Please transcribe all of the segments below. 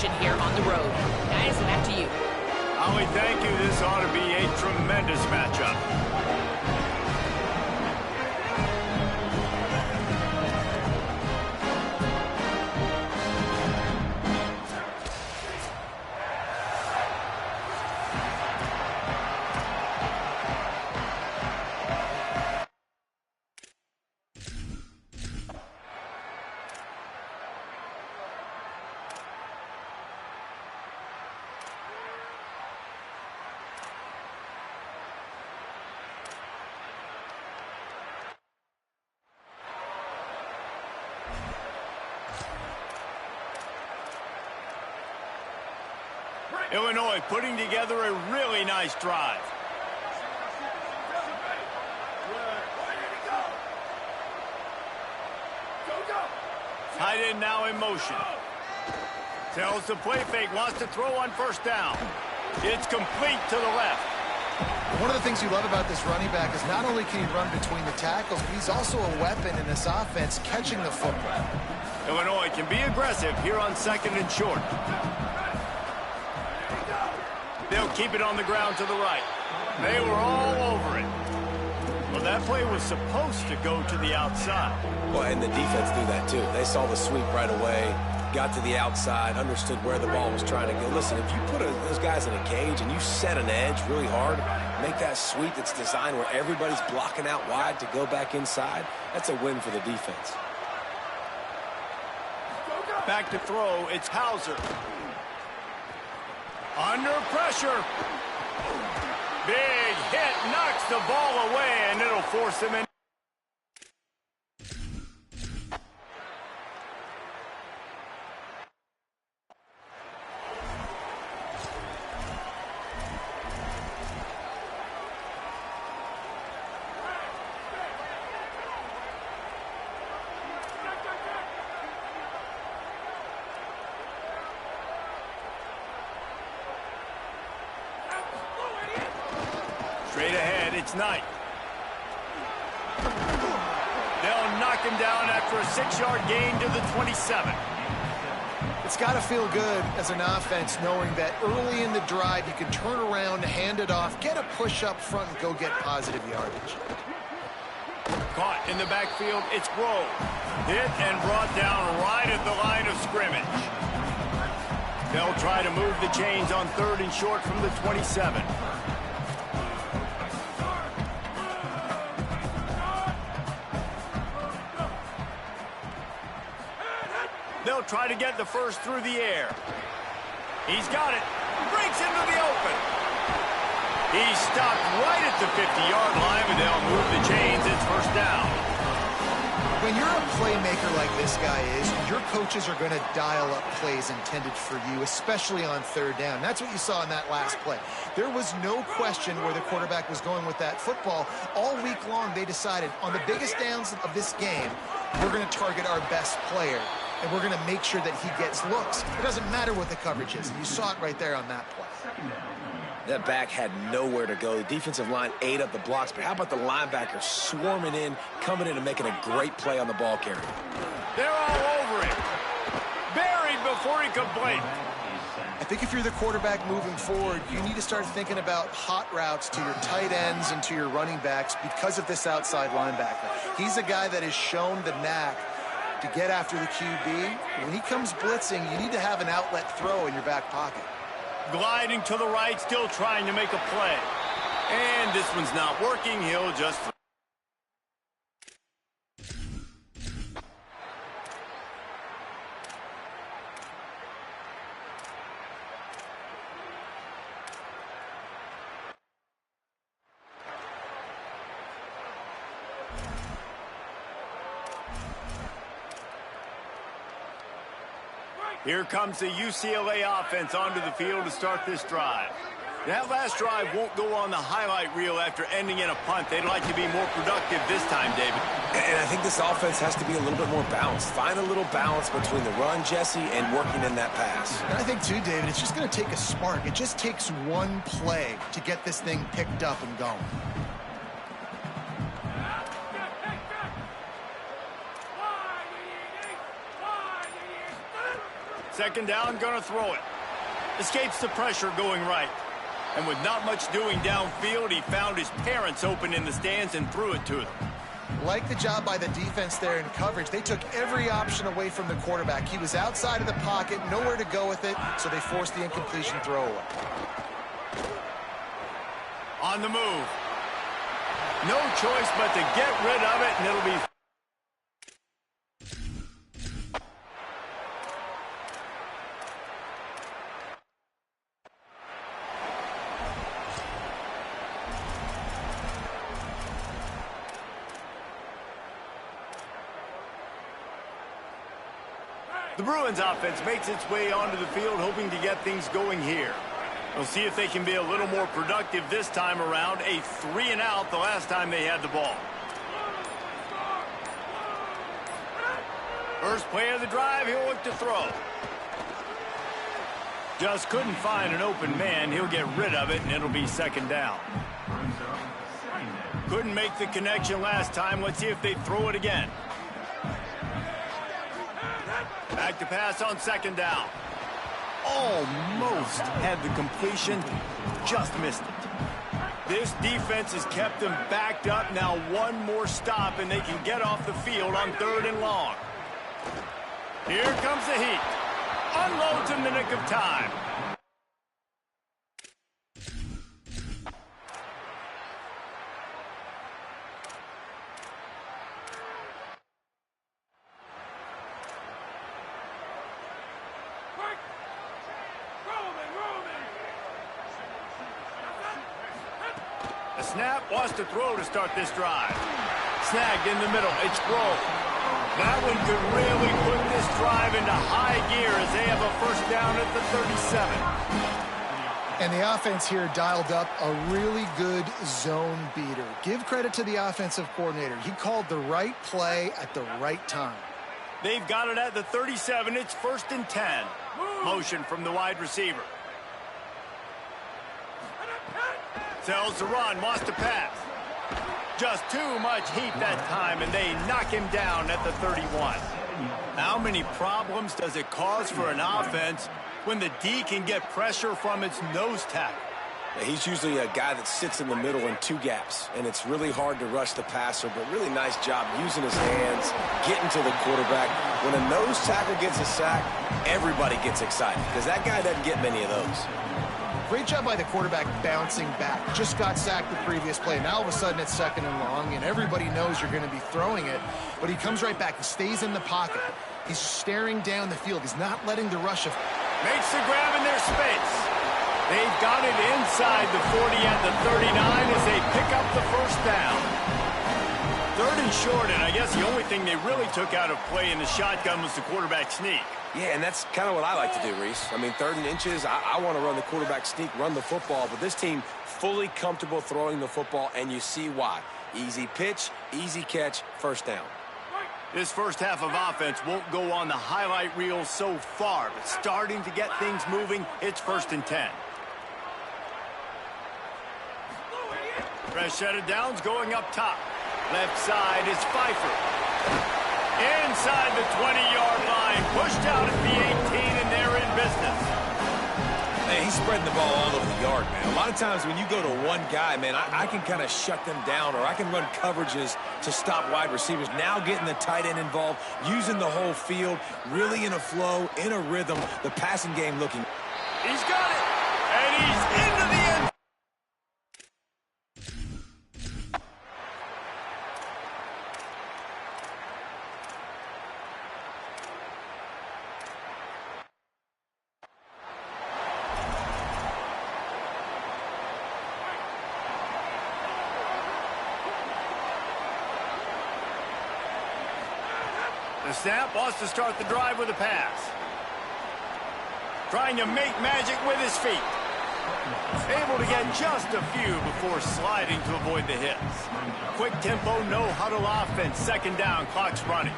competition here on the road. Guys, back to you. Holly, thank you. This ought to be a tremendous matchup. Illinois putting together a really nice drive. Tight end now in motion. Tells the play fake, wants to throw on first down. It's complete to the left. One of the things you love about this running back is not only can he run between the tackles, but he's also a weapon in this offense catching the football. Illinois can be aggressive here on second and short. They'll keep it on the ground to the right. They were all over it. Well, that play was supposed to go to the outside. Well, and the defense knew that too. They saw the sweep right away, got to the outside, understood where the ball was trying to go. Listen, if you put those guys in a cage and you set an edge really hard, make that sweep that's designed where everybody's blocking out wide to go back inside, that's a win for the defense. Back to throw, it's Hauser. Under pressure. Big hit, knocks the ball away, and it'll force him in. Straight ahead, it's Knight. They'll knock him down after a 6-yard gain to the 27. It's got to feel good as an offense knowing that early in the drive you can turn around, hand it off, get a push up front, and go get positive yardage. Caught in the backfield, it's Grove. Hit and brought down right at the line of scrimmage. They'll try to move the chains on third and short from the 27. They'll try to get the first through the air. He's got it. Breaks into the open. He's stopped right at the 50-yard line, but they'll move the chains. It's first down. When you're a playmaker like this guy is, your coaches are going to dial up plays intended for you, especially on third down. That's what you saw in that last play. There was no question where the quarterback was going with that football. All week long, they decided on the biggest downs of this game, we're going to target our best player, and we're going to make sure that he gets looks. It doesn't matter what the coverage is. You saw it right there on that play. That back had nowhere to go. The defensive line ate up the blocks, but how about the linebacker swarming in, coming in and making a great play on the ball carrier? They're all over it. Buried before he could blink. I think if you're the quarterback moving forward, you need to start thinking about hot routes to your tight ends and to your running backs because of this outside linebacker. He's a guy that has shown the knack to get after the QB. When he comes blitzing, you need to have an outlet throw in your back pocket. Gliding to the right, still trying to make a play. And this one's not working. He'll just... Here comes the UCLA offense onto the field to start this drive. That last drive won't go on the highlight reel after ending in a punt. They'd like to be more productive this time, David. And I think this offense has to be a little bit more balanced. Find a little balance between the run, Jesse, and working in that pass. And I think, too, David, it's just going to take a spark. It just takes one play to get this thing picked up and going. Second down, gonna throw it. Escapes the pressure going right. And with not much doing downfield, he found his parents open in the stands and threw it to them. Like the job by the defense there in coverage. They took every option away from the quarterback. He was outside of the pocket, nowhere to go with it, so they forced the incompletion throwaway. On the move. No choice but to get rid of it, and it'll be... The Bruins offense makes its way onto the field, hoping to get things going here. We'll see if they can be a little more productive this time around. A 3-and-out the last time they had the ball. First play of the drive, he'll look to throw. Just couldn't find an open man. He'll get rid of it, and it'll be second down. Couldn't make the connection last time. Let's see if they throw it again. Back to pass on second down. Almost had the completion, just missed it. This defense has kept them backed up. Now one more stop, and they can get off the field on 3rd and long. Here comes the heat. Unloads in the nick of time. The snap wants to throw to start this drive. Snagged in the middle. It's thrown. That one could really put this drive into high gear as they have a first down at the 37. And the offense here dialed up a really good zone beater. Give credit to the offensive coordinator. He called the right play at the right time. They've got it at the 37. It's 1st and 10. Motion from the wide receiver. Tells to run, wants to pass. Just too much heat that time, and they knock him down at the 31. How many problems does it cause for an offense when the D can get pressure from its nose tackle? He's usually a guy that sits in the middle in 2 gaps, and it's really hard to rush the passer, but really nice job using his hands, getting to the quarterback. When a nose tackle gets a sack, everybody gets excited because that guy doesn't get many of those. Great job by the quarterback bouncing back. Just got sacked the previous play. Now all of a sudden it's 2nd and long, and everybody knows you're going to be throwing it, but he comes right back. He stays in the pocket. He's staring down the field. He's not letting the rush of... Makes the grab in their space. They've got it inside the 40 at the 39 as they pick up the first down. 3rd and short, and I guess the only thing they really took out of play in the shotgun was the quarterback sneak. Yeah, and that's kind of what I like to do, Reese. I mean, 3rd and inches, I want to run the quarterback sneak, run the football, but this team fully comfortable throwing the football, and you see why. Easy pitch, easy catch, first down. This first half of offense won't go on the highlight reel so far, but starting to get things moving, it's 1st and 10. Fresh set of downs going up top. Left side is Pfeiffer. Inside the 20-yard line, pushed out at the 18, and they're in business. Man, he's spreading the ball all over the yard, man. A lot of times when you go to one guy, man, I can kind of shut them down, or I can run coverages to stop wide receivers. Now getting the tight end involved, using the whole field, really in a flow, in a rhythm, the passing game looking. He's got it, and he's into the end. The snap wants to start the drive with a pass. Trying to make magic with his feet. Able to get just a few before sliding to avoid the hits. Quick tempo, no huddle offense. 2nd down, clock's running.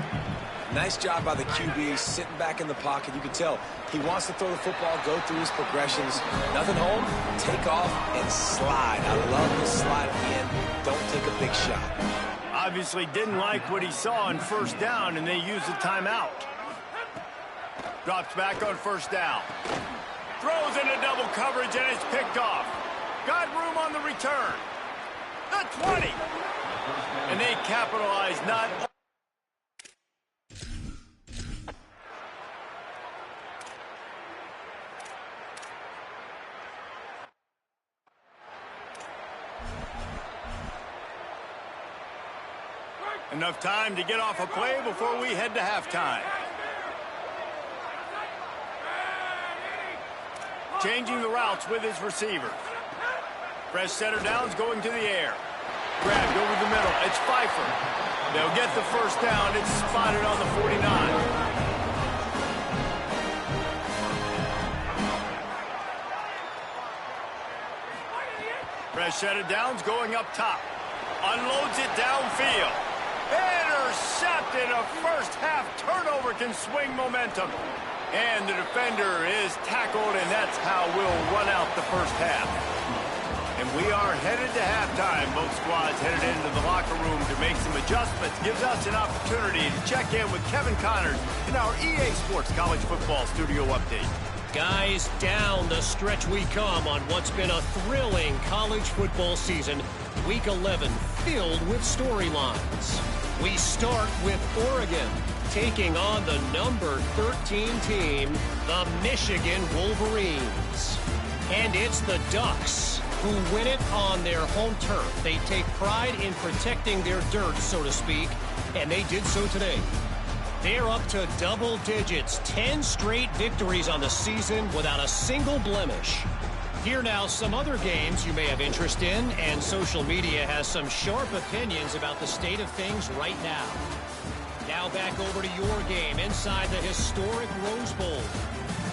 Nice job by the QB, sitting back in the pocket. You can tell he wants to throw the football, go through his progressions. Nothing home, take off, and slide. I love the slide at the end. Don't take a big shot. Obviously didn't like what he saw on 1st down, and they used the timeout. Drops back on first down. Throws into double coverage, and it's picked off. Got room on the return. The 20. And they capitalize not... Enough time to get off a play before we head to halftime. Changing the routes with his receivers. Fresh center downs going to the air. Grabbed over the middle. It's Pfeiffer. They'll get the first down. It's spotted on the 49. Fresh set of downs going up top. Unloads it downfield. Intercepted. A first-half turnover can swing momentum. And the defender is tackled, and that's how we'll run out the first half. And we are headed to halftime. Both squads headed into the locker room to make some adjustments. Gives us an opportunity to check in with Kevin Connors in our EA Sports College Football Studio Update. Guys, down the stretch we come on what's been a thrilling college football season. Week 11 filled with storylines. We start with Oregon taking on the number 13 team, the Michigan Wolverines. And it's the Ducks who win it on their home turf. They take pride in protecting their dirt, so to speak, and they did so today. They're up to double digits, 10 straight victories on the season without a single blemish. Here now some other games you may have interest in, and social media has some sharp opinions about the state of things right now. Now back over to your game inside the historic Rose Bowl.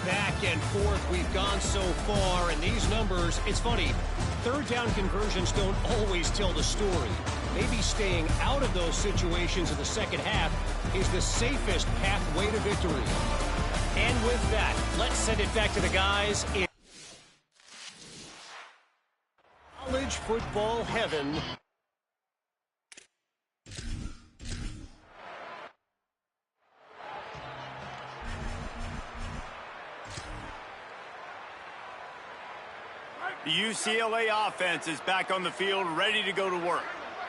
Back and forth we've gone so far, and these numbers, it's funny, third down conversions don't always tell the story. Maybe staying out of those situations in the second half is the safest pathway to victory. And with that, let's send it back to the guys in college football heaven. The UCLA offense is back on the field, ready to go to work.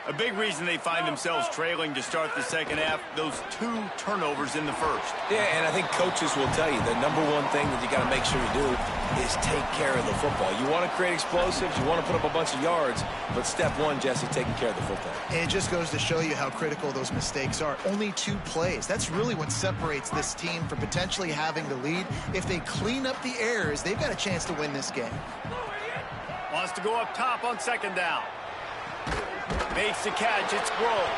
A big reason they find themselves trailing to start the second half, those 2 turnovers in the first. Yeah, and I think coaches will tell you the number one thing that you got to make sure you do is take care of the football. You want to create explosives, you want to put up a bunch of yards, but step one, Jesse, taking care of the football. And it just goes to show you how critical those mistakes are. Only 2 plays. That's really what separates this team from potentially having the lead. If they clean up the errors, they've got a chance to win this game. Wants to go up top on second down. Makes the catch. It's Grove.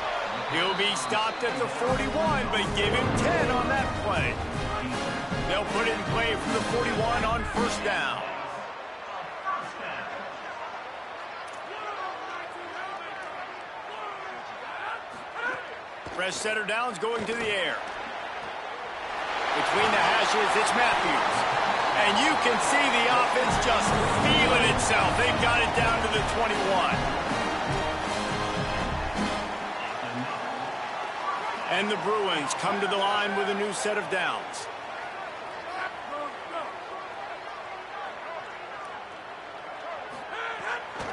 He'll be stopped at the 41, but give him 10 on that play. They'll put it in play from the 41 on first down. Fresh setter downs going to the air. Between the hashes, it's Matthews. And you can see the offense just feeling itself. They've got it down to the 21. And the Bruins come to the line with a new set of downs.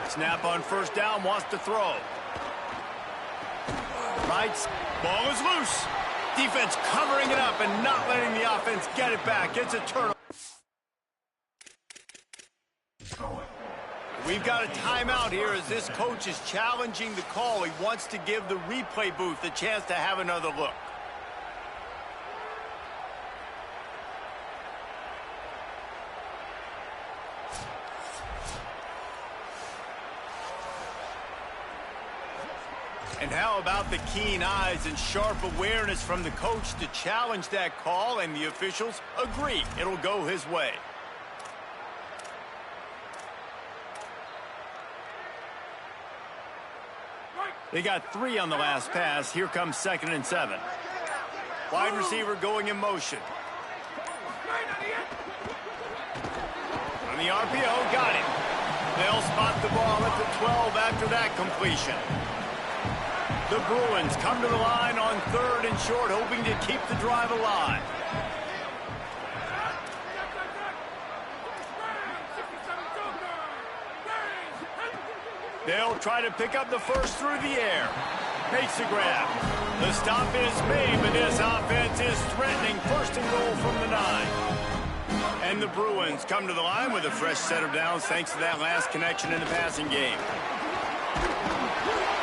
Snap on first down, wants to throw. Right, ball is loose. Defense covering it up and not letting the offense get it back. It's a turnover. We've got a timeout here as this coach is challenging the call. He wants to give the replay booth a chance to have another look. And how about the keen eyes and sharp awareness from the coach to challenge that call, and the officials agree it'll go his way. They got 3 on the last pass. Here comes 2nd and 7. Wide receiver going in motion. On the RPO, got him. They'll spot the ball at the 12 after that completion. The Bruins come to the line on 3rd and short, hoping to keep the drive alive. They'll try to pick up the first through the air. Makes the grab. The stop is made, but this offense is threatening. First and goal from the 9. And the Bruins come to the line with a fresh set of downs thanks to that last connection in the passing game.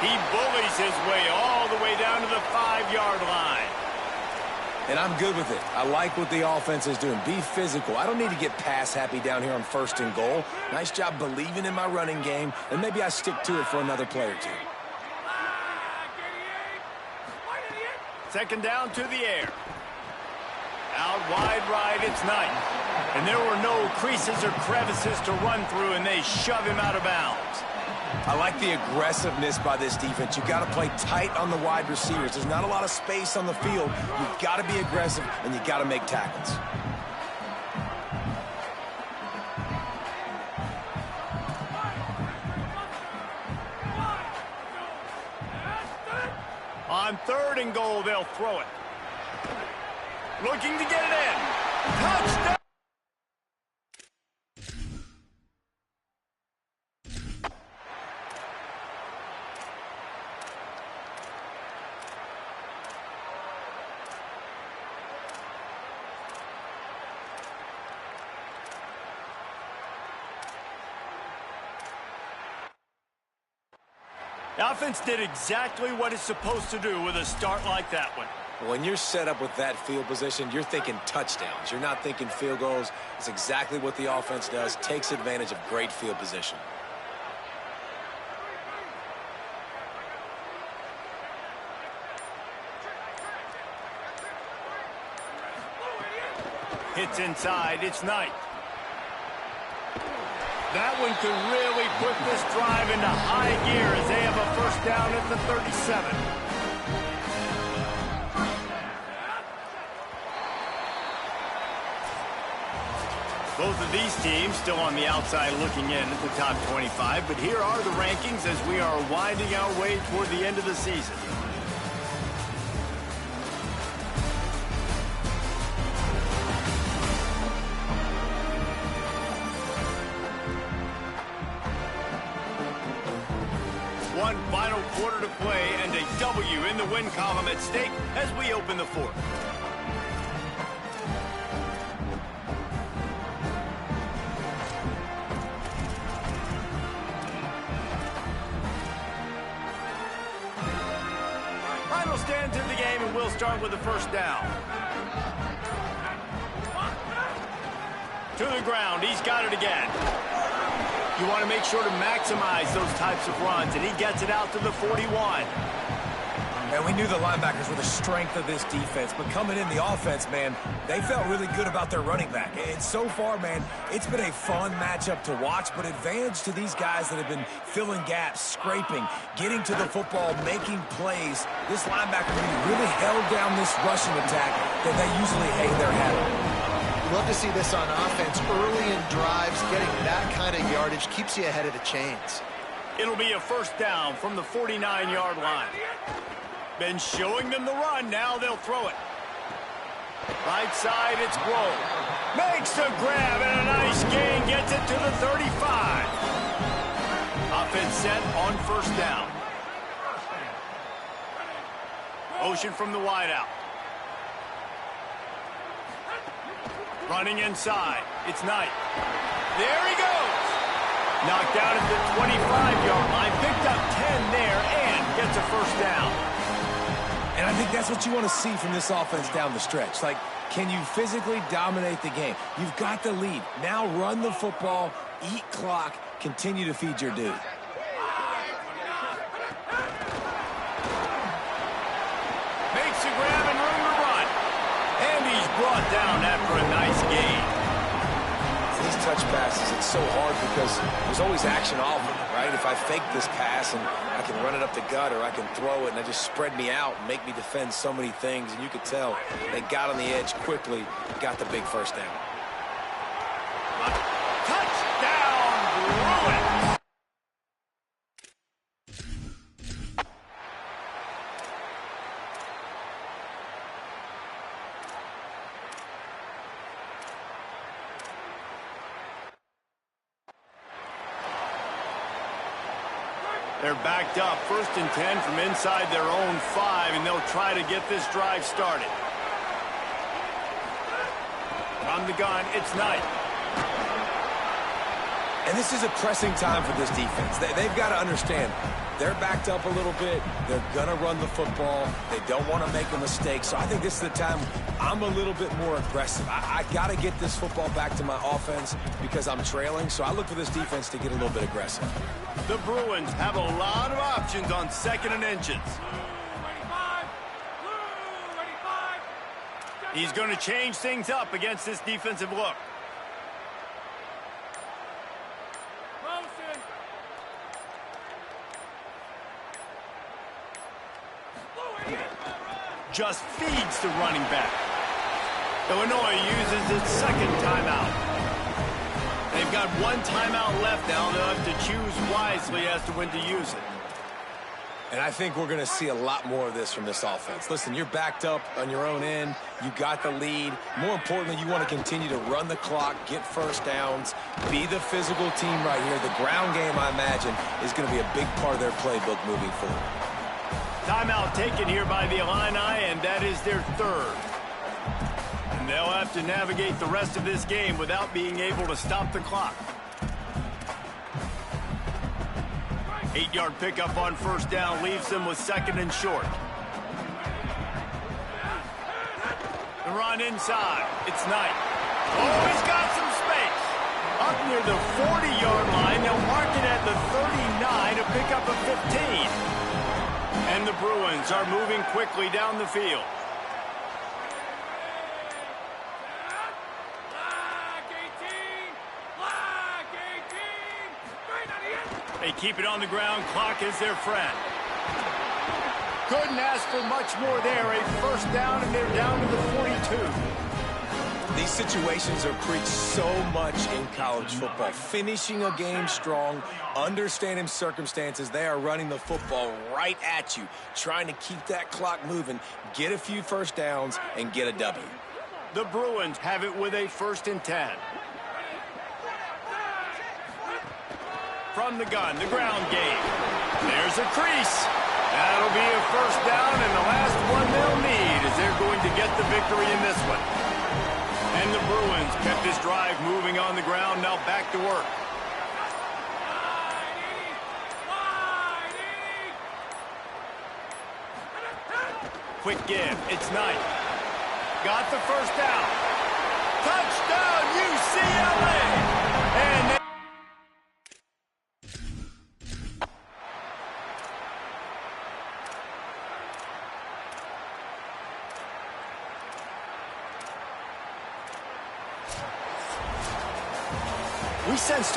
He bullies his way all the way down to the 5-yard line. And I'm good with it. I like what the offense is doing. Be physical. I don't need to get pass happy down here on first and goal. Nice job believing in my running game, and maybe I stick to it for another play or two. Second down to the air. Out wide right, it's Knight. And there were no creases or crevices to run through, and they shove him out of bounds. I like the aggressiveness by this defense. You've got to play tight on the wide receivers. There's not a lot of space on the field. You've got to be aggressive, and you've got to make tackles. On third and goal, they'll throw it. Looking to get it in. Touchdown! The offense did exactly what it's supposed to do with a start like that one. When you're set up with that field position, you're thinking touchdowns. You're not thinking field goals. It's exactly what the offense does. Takes advantage of great field position. Hits inside. It's Knight. That one could really put this drive into high gear as they have a first down at the 37. Both of these teams still on the outside looking in at the top 25, but here are the rankings as we are winding our way toward the end of the season. One final quarter to play and a W in the win column at stake as we open the fourth. Final stand to the game, and we'll start with the first down. To the ground, he's got it again. You want to make sure to maximize those types of runs, and he gets it out to the 41. And we knew the linebackers were the strength of this defense, but coming in the offense, man, they felt really good about their running back. And so far, man, it's been a fun matchup to watch, but advantage to these guys that have been filling gaps, scraping, getting to the football, making plays. This linebacker really held down this rushing attack that they usually hang their hat on. Love to see this on offense. Early in drives, getting that kind of yardage keeps you ahead of the chains. It'll be a first down from the 49-yard line. Been showing them the run. Now they'll throw it. Right side, it's Grove. Makes the grab and a nice gain. Gets it to the 35. Offense set on first down. Motion from the wideout. Running inside. It's Knight. There he goes. Knocked out at the 25-yard line. Picked up 10 there and gets a first down. And I think that's what you want to see from this offense down the stretch. Like, can you physically dominate the game? You've got the lead. Now run the football, eat clock, continue to feed your dude. Makes a grab and room to run. And he's brought down after a nice gain. These touch passes, it's so hard because there's always action off of it, right? If I fake this pass and I can run it up the gut or I can throw it and they just spread me out and make me defend so many things, and you could tell they got on the edge quickly, got the big first down. Touchdown, Bruins! They're backed up, 1st and 10 from inside their own 5, and they'll try to get this drive started. From the gun, it's Knight. And this is a pressing time for this defense. They've got to understand, they're backed up a little bit. They're going to run the football. They don't want to make a mistake. So I think this is the time I'm a little bit more aggressive. I got to get this football back to my offense because I'm trailing. So I look for this defense to get a little bit aggressive. The Bruins have a lot of options on 2nd and inches. He's going to change things up against this defensive look. Just feeds the running back. Illinois uses its 2nd timeout. They've got 1 timeout left now. They'll have to choose wisely as to when to use it. And I think we're going to see a lot more of this from this offense. Listen, you're backed up on your own end. You got the lead. More importantly, you want to continue to run the clock, get 1st downs, be the physical team right here. The ground game, I imagine, is going to be a big part of their playbook moving forward. Timeout taken here by the Illini, and that is their 3rd. And they'll have to navigate the rest of this game without being able to stop the clock. 8-yard pickup on 1st down leaves them with 2nd and short. The run inside. It's Knight. Oh, he's got some space. Up near the 40-yard line. They'll mark it at the 39 to pick up a 15. And the Bruins are moving quickly down the field. They keep it on the ground. Clock is their friend. Couldn't ask for much more there. A 1st down, and they're down to the 42. These situations are preached so much in college football. Finishing a game strong, understanding circumstances. They are running the football right at you, trying to keep that clock moving, get a few 1st downs, and get a W. The Bruins have it with a 1st and 10. From the gun, the ground game. There's a crease. That'll be a 1st down, and the last one they'll need as they're going to get the victory in this one. And the Bruins kept this drive moving on the ground, now back to work. Quick give, it's Knight. Got the 1st down. Touchdown, UCLA! And they sensed